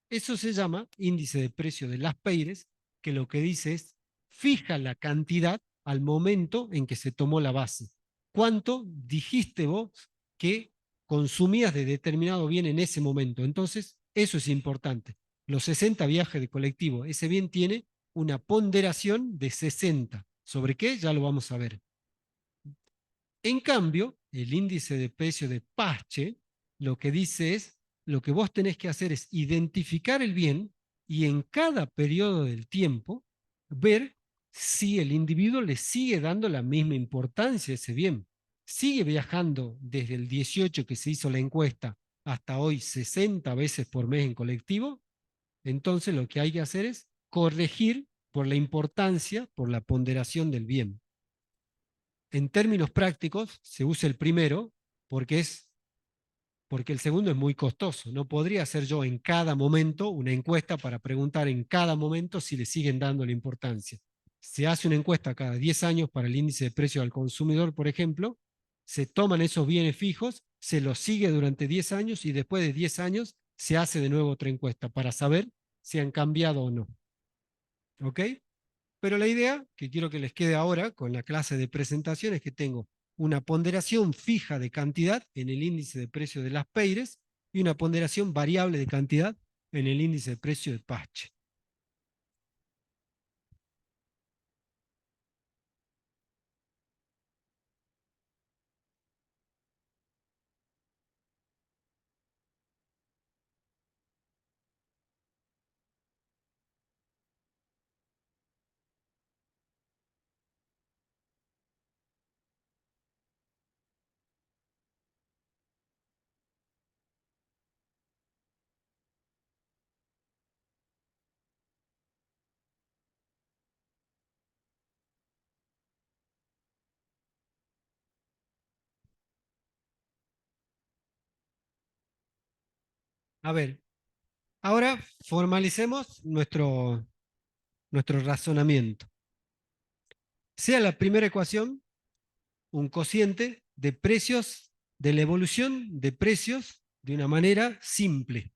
Eso se llama índice de precio de las Peires, que lo que dice es fija la cantidad al momento en que se tomó la base. ¿Cuánto dijiste vos que consumías de determinado bien en ese momento? Entonces, eso es importante. Los 60 viajes de colectivo, ese bien tiene una ponderación de 60. ¿Sobre qué? Ya lo vamos a ver. En cambio, el índice de precio de Pache lo que dice es, lo que vos tenés que hacer es identificar el bien y en cada periodo del tiempo ver si el individuo le sigue dando la misma importancia a ese bien. Sigue viajando desde el 18 que se hizo la encuesta hasta hoy 60 veces por mes en colectivo. Entonces lo que hay que hacer es corregir por la importancia, por la ponderación del bien. En términos prácticos, se usa el primero porque, porque el segundo es muy costoso. No podría hacer yo en cada momento una encuesta para preguntar en cada momento si le siguen dando la importancia. Se hace una encuesta cada 10 años para el índice de precio al consumidor, por ejemplo, se toman esos bienes fijos, se los sigue durante 10 años y después de 10 años se hace de nuevo otra encuesta para saber si han cambiado o no. ¿Ok? Pero la idea que quiero que les quede ahora con la clase de presentación es que tengo una ponderación fija de cantidad en el índice de precio de las Peires y una ponderación variable de cantidad en el índice de precio de Pache. A ver, ahora formalicemos nuestro razonamiento. Sea la primera ecuación un cociente de precios, de la evolución de precios de una manera simple,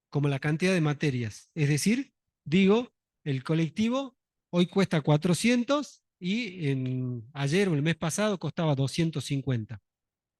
como la cantidad de materias. Es decir, digo, el colectivo hoy cuesta 400 y ayer o el mes pasado costaba 250.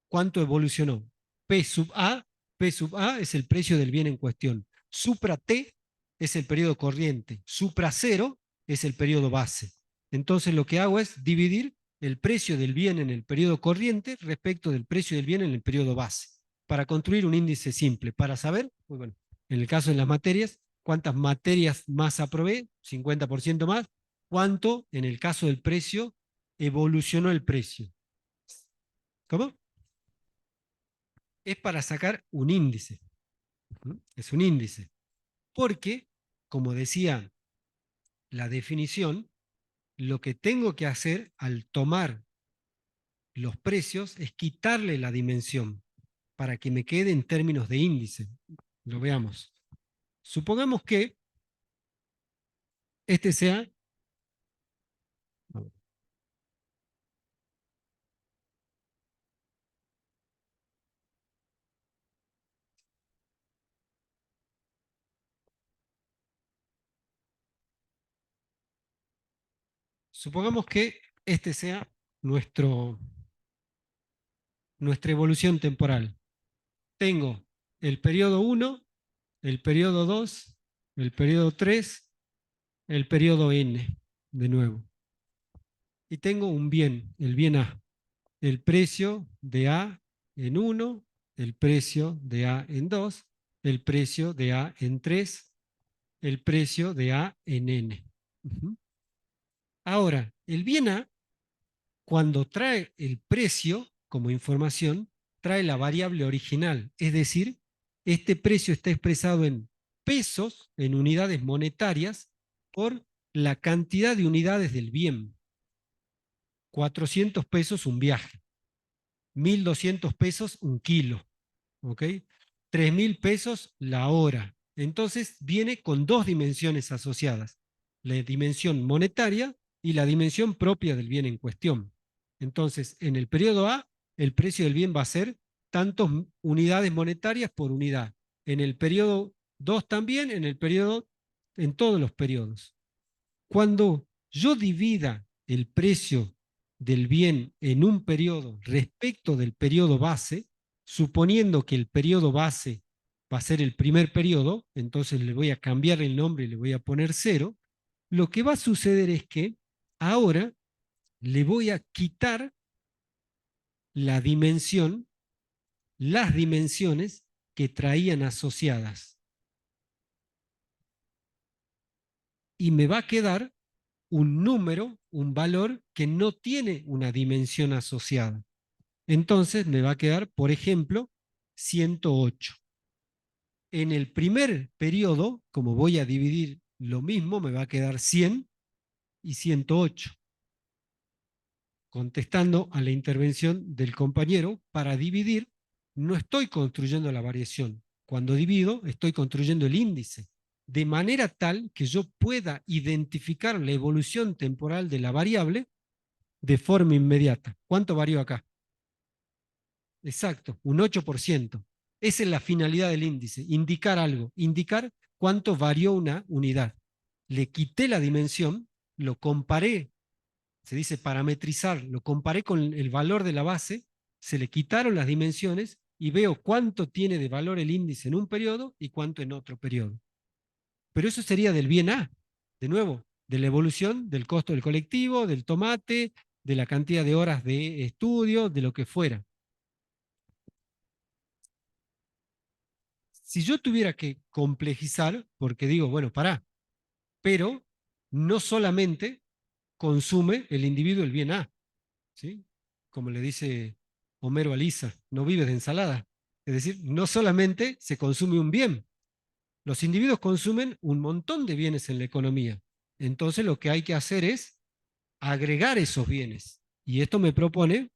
¿Cuánto evolucionó? P sub A, P sub A es el precio del bien en cuestión. Supra T es el periodo corriente. Supra cero es el periodo base. Entonces lo que hago es dividir el precio del bien en el periodo corriente respecto del precio del bien en el periodo base, para construir un índice simple, para saber, pues bueno, en el caso de las materias, cuántas materias más aprobé, 50% más, cuánto en el caso del precio evolucionó el precio. ¿Cómo? Es para sacar un índice. ¿No? Es un índice. Porque, como decía la definición, lo que tengo que hacer al tomar los precios es quitarle la dimensión para que me quede en términos de índice. Lo veamos. Supongamos que este sea, supongamos que este sea nuestra evolución temporal. Tengo el periodo 1, el periodo 2, el periodo 3, el periodo N, de nuevo. Y tengo un bien, el bien A. El precio de A en 1, el precio de A en 2, el precio de A en 3, el precio de A en N. Uh-huh. Ahora, el bien A, cuando trae el precio como información, trae la variable original, es decir, este precio está expresado en pesos, en unidades monetarias, por la cantidad de unidades del bien. 400 pesos un viaje, 1.200 pesos un kilo, ¿ok? 3.000 pesos la hora. Entonces viene con dos dimensiones asociadas, la dimensión monetaria y la dimensión propia del bien en cuestión. Entonces, en el periodo A, el precio del bien va a ser tantas unidades monetarias por unidad. En el periodo 2 también, en todos los periodos. Cuando yo divida el precio del bien en un periodo respecto del periodo base, suponiendo que el periodo base va a ser el primer periodo, entonces le voy a cambiar el nombre y le voy a poner 0, lo que va a suceder es que ahora le voy a quitar la dimensión, las dimensiones que traían asociadas. Y me va a quedar un número, un valor que no tiene una dimensión asociada. Entonces me va a quedar, por ejemplo, 108. En el primer periodo, como voy a dividir lo mismo, me va a quedar 100 y 108. Contestando a la intervención del compañero, para dividir no estoy construyendo la variación. Cuando divido, estoy construyendo el índice, de manera tal que yo pueda identificar la evolución temporal de la variable de forma inmediata. ¿Cuánto varió acá? Exacto, un 8%. Esa es la finalidad del índice, indicar algo, indicar cuánto varió una unidad. Le quité la dimensión, lo comparé, se dice parametrizar, lo comparé con el valor de la base, se le quitaron las dimensiones y veo cuánto tiene de valor el índice en un periodo y cuánto en otro periodo. Pero eso sería del bien A, de nuevo, de la evolución del costo del colectivo, del tomate, de la cantidad de horas de estudio, de lo que fuera. Si yo tuviera que complejizar, porque digo, bueno, pará, pero no solamente consume el individuo el bien A, ¿sí? Como le dice Homero a Lisa, no vive de ensalada. Es decir, no solamente se consume un bien, los individuos consumen un montón de bienes en la economía. Entonces lo que hay que hacer es agregar esos bienes. Y esto me propone,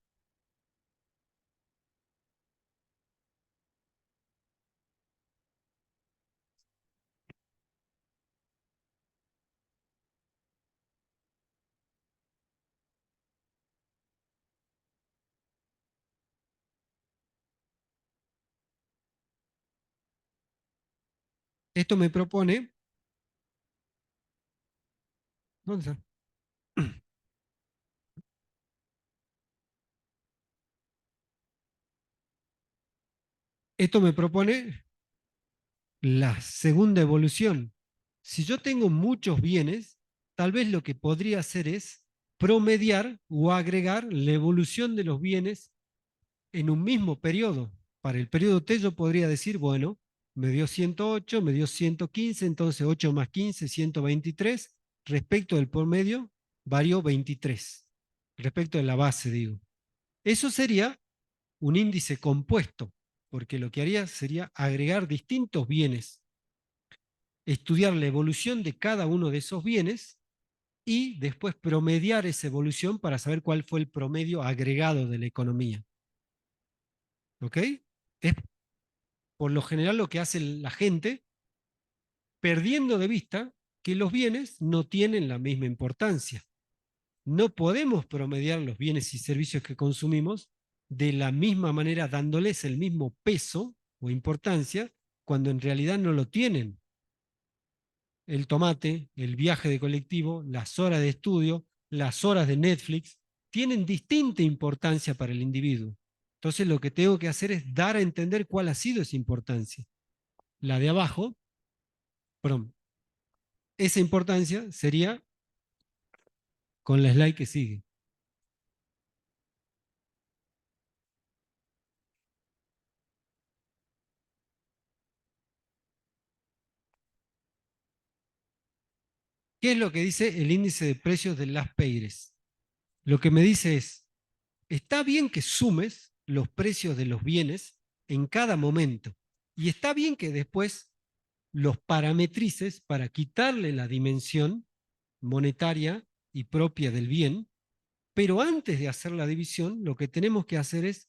¿dónde está? Esto me propone la segunda evolución. Si yo tengo muchos bienes, tal vez lo que podría hacer es promediar o agregar la evolución de los bienes en un mismo periodo. Para el periodo T yo podría decir, bueno, me dio 108, me dio 115, entonces 8 más 15, 123. Respecto del promedio, varió 23. Respecto de la base, digo. Eso sería un índice compuesto, porque lo que haría sería agregar distintos bienes, estudiar la evolución de cada uno de esos bienes y después promediar esa evolución para saber cuál fue el promedio agregado de la economía. ¿Ok? Es por lo general lo que hace la gente, perdiendo de vista que los bienes no tienen la misma importancia. No podemos promediar los bienes y servicios que consumimos de la misma manera, dándoles el mismo peso o importancia, cuando en realidad no lo tienen. El tomate, el viaje de colectivo, las horas de estudio, las horas de Netflix, tienen distinta importancia para el individuo. Entonces lo que tengo que hacer es dar a entender cuál ha sido esa importancia. La de abajo, perdón, esa importancia sería con la slide que sigue. ¿Qué es lo que dice el índice de precios de las Peires? Lo que me dice es, está bien que sumes los precios de los bienes en cada momento y está bien que después los parametrices para quitarle la dimensión monetaria y propia del bien, pero antes de hacer la división, lo que tenemos que hacer es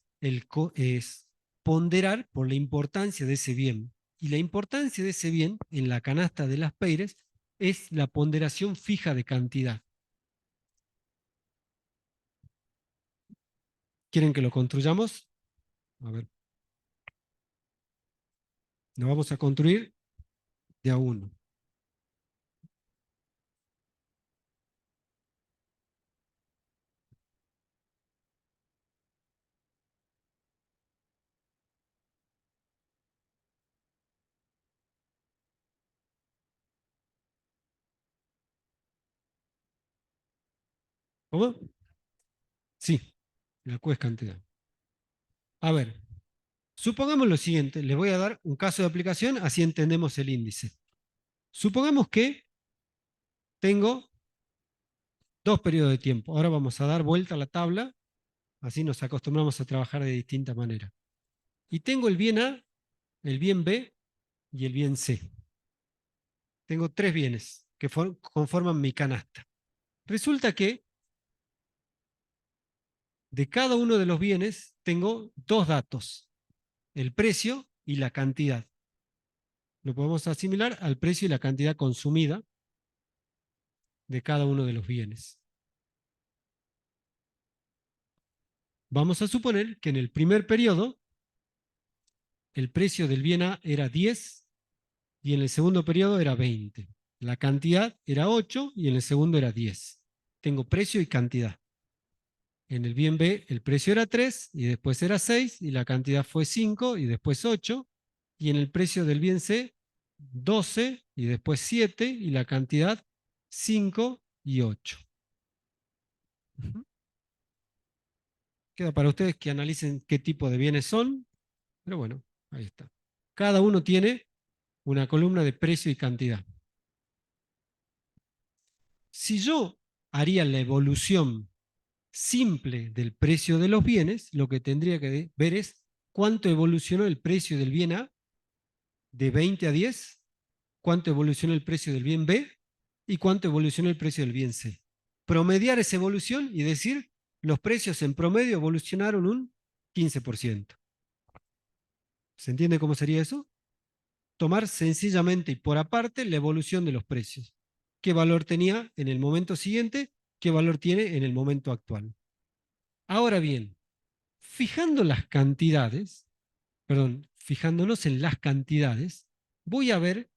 ponderar por la importancia de ese bien. Y la importancia de ese bien en la canasta de las Peires es la ponderación fija de cantidad. ¿Quieren que lo construyamos? A ver, lo vamos a construir de a uno. ¿Cómo? Sí, la Q es cantidad. A ver, supongamos lo siguiente, les voy a dar un caso de aplicación, así entendemos el índice. Supongamos que tengo dos periodos de tiempo. Ahora vamos a dar vuelta a la tabla, así nos acostumbramos a trabajar de distinta manera. Y tengo el bien A, el bien B y el bien C. Tengo tres bienes que conforman mi canasta. Resulta que de cada uno de los bienes tengo dos datos, el precio y la cantidad. Lo podemos asimilar al precio y la cantidad consumida de cada uno de los bienes. Vamos a suponer que en el primer periodo el precio del bien A era 10 y en el segundo periodo era 20. La cantidad era 8 y en el segundo era 10. Tengo precio y cantidad. En el bien B el precio era 3 y después era 6 y la cantidad fue 5 y después 8. Y en el precio del bien C 12 y después 7 y la cantidad 5 y 8. Queda para ustedes que analicen qué tipo de bienes son, pero bueno, ahí está. Cada uno tiene una columna de precio y cantidad. Si yo haría la evolución simple del precio de los bienes, lo que tendría que ver es cuánto evolucionó el precio del bien A de 20 a 10, cuánto evolucionó el precio del bien B y cuánto evolucionó el precio del bien C. Promediar esa evolución y decir los precios en promedio evolucionaron un 15%. ¿Se entiende cómo sería eso? Tomar sencillamente y por aparte la evolución de los precios. ¿Qué valor tenía en el momento siguiente? ¿Qué valor tiene en el momento actual? Ahora bien, fijándonos en las cantidades, voy a ver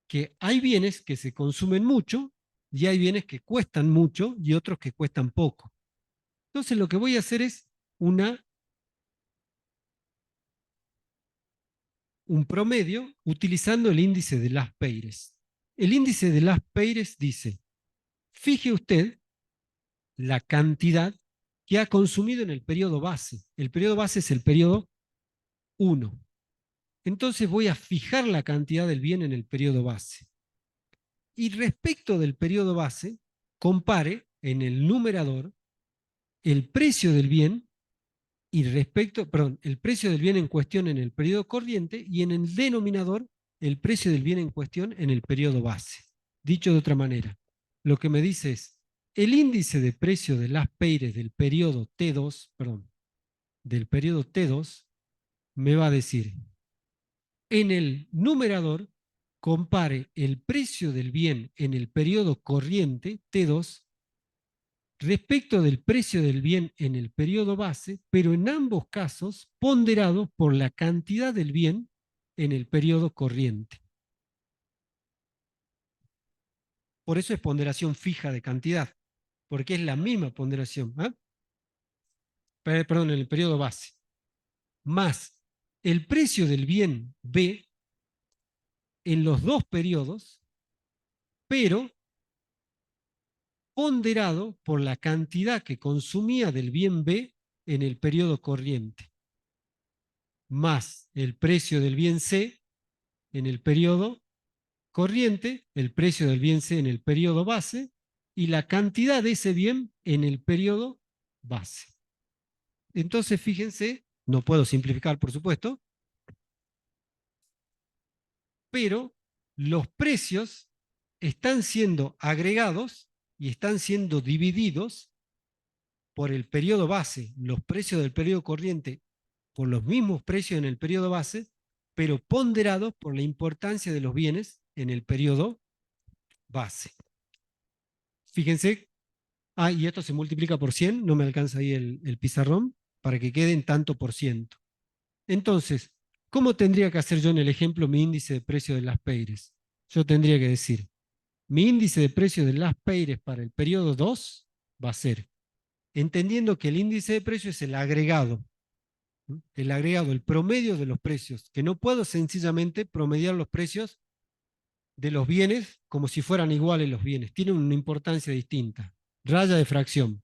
que hay bienes que se consumen mucho y hay bienes que cuestan mucho y otros que cuestan poco. Entonces lo que voy a hacer es un promedio utilizando el índice de las Peires. El índice de las Peires dice, fije usted la cantidad que ha consumido en el periodo base. El periodo base es el periodo 1. Entonces voy a fijar la cantidad del bien en el periodo base. Y respecto del periodo base, compare en el numerador el precio del bien el precio del bien en cuestión en el periodo corriente y en el denominador el precio del bien en cuestión en el periodo base. Dicho de otra manera, lo que me dice es el índice de precio de las Peires del periodo T2 me va a decir en el numerador compare el precio del bien en el periodo corriente T2 respecto del precio del bien en el periodo base, pero en ambos casos ponderado por la cantidad del bien en el periodo corriente. Por eso es ponderación fija de cantidad, porque es la misma ponderación, perdón, en el periodo base, más el precio del bien B en los dos periodos, pero ponderado por la cantidad que consumía del bien B en el periodo corriente, más el precio del bien C en el periodo corriente, el precio del bien C en el periodo base y la cantidad de ese bien en el periodo base. Entonces, fíjense, no puedo simplificar, por supuesto, pero los precios están siendo agregados y están siendo divididos por el periodo base, los precios del periodo corriente por los mismos precios en el periodo base, pero ponderados por la importancia de los bienes en el periodo base. Fíjense, y esto se multiplica por 100, no me alcanza ahí el pizarrón, para que quede en tanto por ciento. Entonces, ¿cómo tendría que hacer yo en el ejemplo mi índice de precio de las Peires? Yo tendría que decir, mi índice de precio de las Peires para el periodo 2 va a ser, entendiendo que el índice de precio es el agregado, el promedio de los precios, que no puedo sencillamente promediar los precios de los bienes como si fueran iguales los bienes, tienen una importancia distinta. Raya de fracción.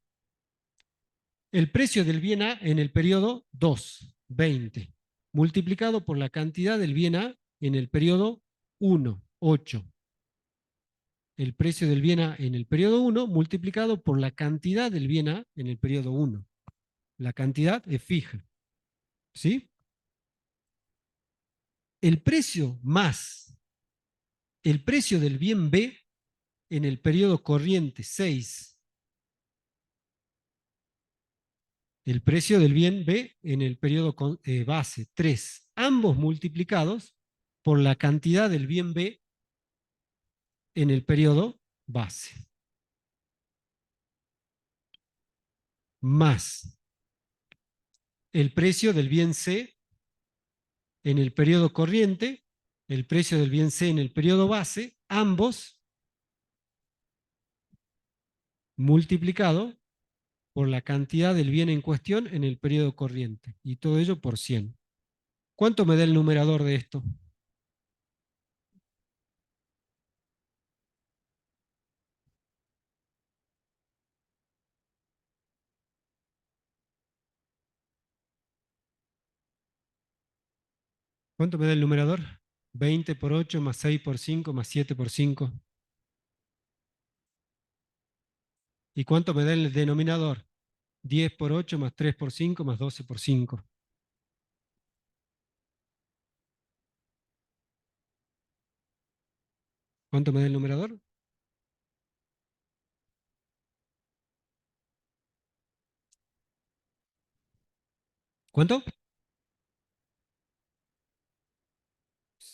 El precio del bien A en el periodo 2, 20, multiplicado por la cantidad del bien A en el periodo 1, 8. El precio del bien A en el periodo 1 multiplicado por la cantidad del bien A en el periodo 1. La cantidad es fija. ¿Sí? El precio más el precio del bien B en el periodo corriente 6. El precio del bien B en el periodo base 3. Ambos multiplicados por la cantidad del bien B en el periodo base. Más el precio del bien C en el periodo corriente, el precio del bien C en el periodo base, ambos multiplicado por la cantidad del bien en cuestión en el periodo corriente. Y todo ello por 100. ¿Cuánto me da el numerador de esto? ¿Cuánto me da el numerador? 20 por 8 más 6 por 5 más 7 por 5. ¿Y cuánto me da el denominador? 10 por 8 más 3 por 5 más 12 por 5. ¿Cuánto me da el numerador? ¿Cuánto?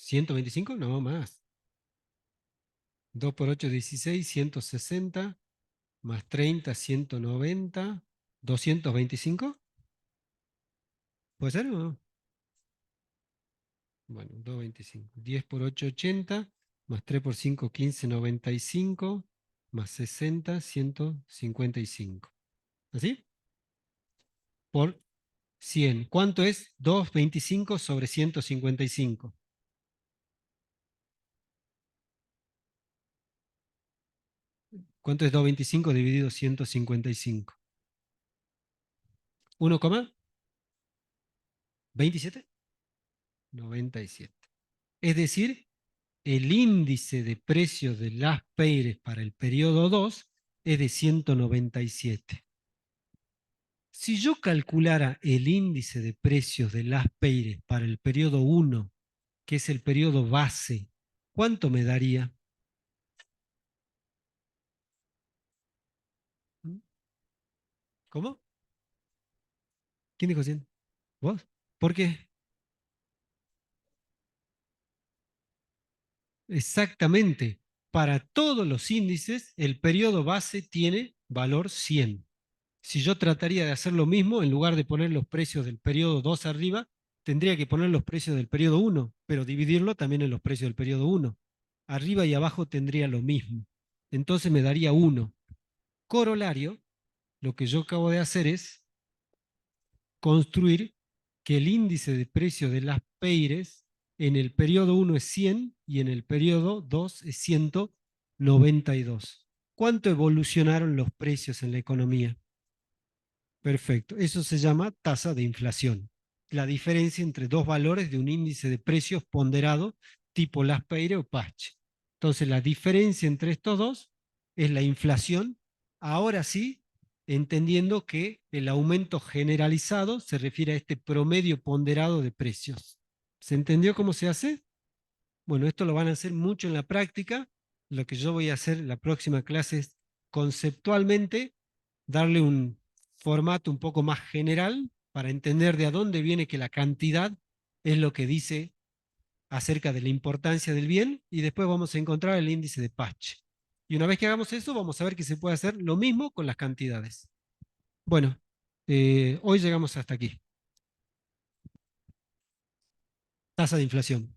¿125? No, más. 2 por 8, 16, 160, más 30, 190, 225. ¿Puede ser o no? Bueno, 225. 10 por 8, 80, más 3 por 5, 15, 95, más 60, 155. ¿Así? Por 100. ¿Cuánto es 225 sobre 155? ¿Cuánto es 225 dividido 155? ¿1,27? 97. Es decir, el índice de precios de las Peires para el periodo 2 es de 197. Si yo calculara el índice de precios de las Peires para el periodo 1, que es el periodo base, ¿cuánto me daría? ¿Cómo? ¿Quién dijo 100? ¿Vos? ¿Por qué? Exactamente. Para todos los índices, el periodo base tiene valor 100. Si yo trataría de hacer lo mismo, en lugar de poner los precios del periodo 2 arriba, tendría que poner los precios del periodo 1, pero dividirlo también en los precios del periodo 1. Arriba y abajo tendría lo mismo. Entonces me daría 1. Corolario, lo que yo acabo de hacer es construir que el índice de precio de las Peires en el periodo 1 es 100 y en el periodo 2 es 100 92. ¿Cuánto evolucionaron los precios en la economía? Perfecto. Eso se llama tasa de inflación. La diferencia entre dos valores de un índice de precios ponderado tipo Laspeire o Pache. Entonces, la diferencia entre estos dos es la inflación. Ahora sí, entendiendo que el aumento generalizado se refiere a este promedio ponderado de precios. ¿Se entendió cómo se hace? Bueno, esto lo van a hacer mucho en la práctica. Lo que yo voy a hacer en la próxima clase es conceptualmente darle un formato un poco más general para entender de a dónde viene que la cantidad es lo que dice acerca de la importancia del bien y después vamos a encontrar el índice de Patch. Y una vez que hagamos eso, vamos a ver que se puede hacer lo mismo con las cantidades. Bueno, hoy llegamos hasta aquí. Tasa de inflación.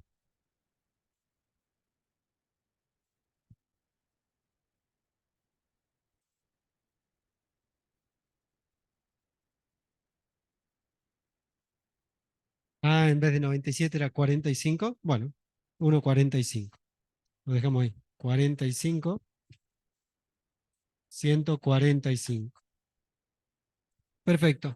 Ah, en vez de 97 era 45. Bueno, 1,45. Lo dejamos ahí. 45, 145. Perfecto.